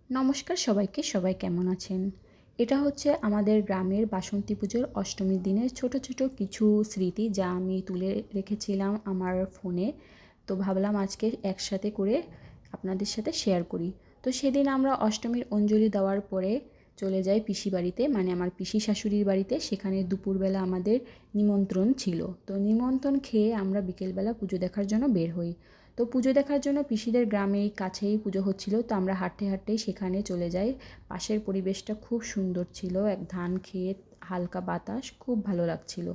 নমস্কার সবাইকে, সবাই কেমন আছেন? এটা হচ্ছে আমাদের গ্রামের বাসন্তী পুজোর অষ্টমীর দিনের ছোট, ছোট কিছু স্মৃতি যা আমি তুলে রেখেছিলাম আমার ফোনে। তো ভাবলাম আজকে একসাথে করে আপনাদের সাথে শেয়ার করি। তো সেদিন আমরা অষ্টমীর অঞ্জলি দেওয়ার পরে চলে যাই পিসি বাড়িতে, মানে আমার পিসি শাশুড়ির বাড়িতে। সেখানে দুপুরবেলা আমাদের নিমন্ত্রণ ছিল। তো নিমন্ত্রণ খেয়ে আমরা বিকেলবেলা পুজো দেখার জন্য বের হই। তো পুজো দেখার জন্য পিসিদের গ্রামেই কাছেই পুজো হচ্ছিল, তো আমরা হাঁটতে হাঁটতেই সেখানে চলে যাই। পাশের পরিবেশটা খুব সুন্দর ছিল, এক ধান ক্ষেত, হালকা বাতাস, খুব ভালো লাগছিল।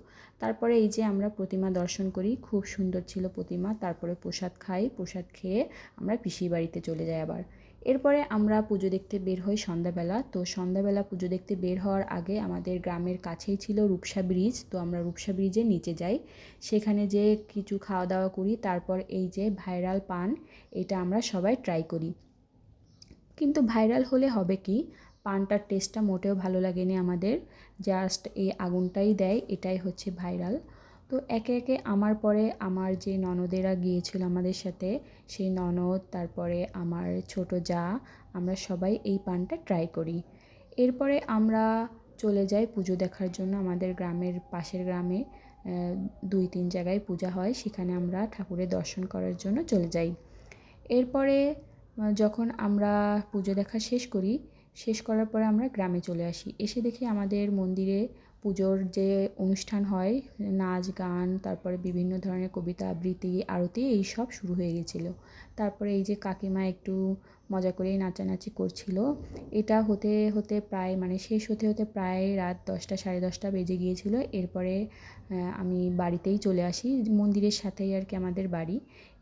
তারপরে এই যে আমরা প্রতিমা দর্শন করি, খুব সুন্দর ছিল প্রতিমা। তারপরে প্রসাদ খাই, প্রসাদ খেয়ে আমরা পিসির বাড়িতে চলে যাই আবার। এরপরে আমরা পুজো দেখতে বের হই সন্ধ্যাবেলা। তো সন্ধ্যাবেলা পুজো দেখতে বের হওয়ার আগে আমাদের গ্রামের কাছেই ছিল রূপসা ব্রিজ, তো আমরা রূপসা ব্রিজের নিচে যাই। সেখানে যেয়ে কিছু খাওয়া দাওয়া করি। তারপর এই যে ভাইরাল পান, এটা আমরা সবাই ট্রাই করি। কিন্তু ভাইরাল হলে হবে কি, পানটার টেস্টটা মোটেও ভালো লাগেনি আমাদের। জাস্ট এই আগুনটাই দেয়, এটাই হচ্ছে ভাইরাল। তো একে একে আমার পরে আমার যে ননদেরা গিয়েছিল আমাদের সাথে, সেই ননদ, তারপরে আমার ছোট জা, আমরা সবাই এই পানটা ট্রাই করি। এরপরে আমরা চলে যাই পুজো দেখার জন্য আমাদের গ্রামের পাশের গ্রামে। 2-3 জায়গায় পূজা হয়, সেখানে আমরা ঠাকুরের দর্শন করার জন্য চলে যাই। এরপরে যখন আমরা পুজো দেখা শেষ করি, শেষ করার পরে আমরা গ্রামে চলে আসি। এসে দেখি আমাদের মন্দিরে পুজোর যে অনুষ্ঠান হয়, নাচ গান, তারপরে বিভিন্ন ধরনের কবিতা আবৃত্তি, আরতি, এই সব শুরু হয়ে গেছিলো। তারপরে এই যে কাকিমা একটু মজা করেই নাচানাচি করছিল। এটা হতে হতে প্রায়, মানে শেষ হতে হতে প্রায় রাত 10টা, সাড়ে 10টা বেজে গিয়েছিল। এরপরে আমি বাড়িতেই চলে আসি, মন্দিরের সাথেই আর কি আমাদের বাড়ি।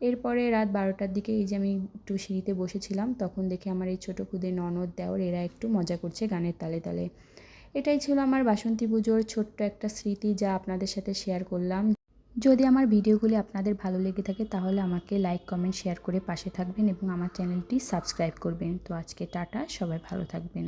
এরপরে রাত 12টার দিকে এই যে আমি একটু সিঁড়িতে বসেছিলাম, তখন দেখি আমার এই ছোটো খুদে ননদ, দেওর, এরা একটু মজা করছে গানের তালে তালে। এটাই ছিল আমার বাসন্তী পুজোর ছোট্ট একটা স্মৃতি, যা আপনাদের সাথে শেয়ার করলাম। যদি আমার ভিডিওগুলি আপনাদের ভালো লেগে থাকে তাহলে আমাকে লাইক, কমেন্ট, শেয়ার করে পাশে থাকবেন এবং আমার চ্যানেলটি সাবস্ক্রাইব করবেন। তো আজকে টাটা, সবাই ভালো থাকবেন।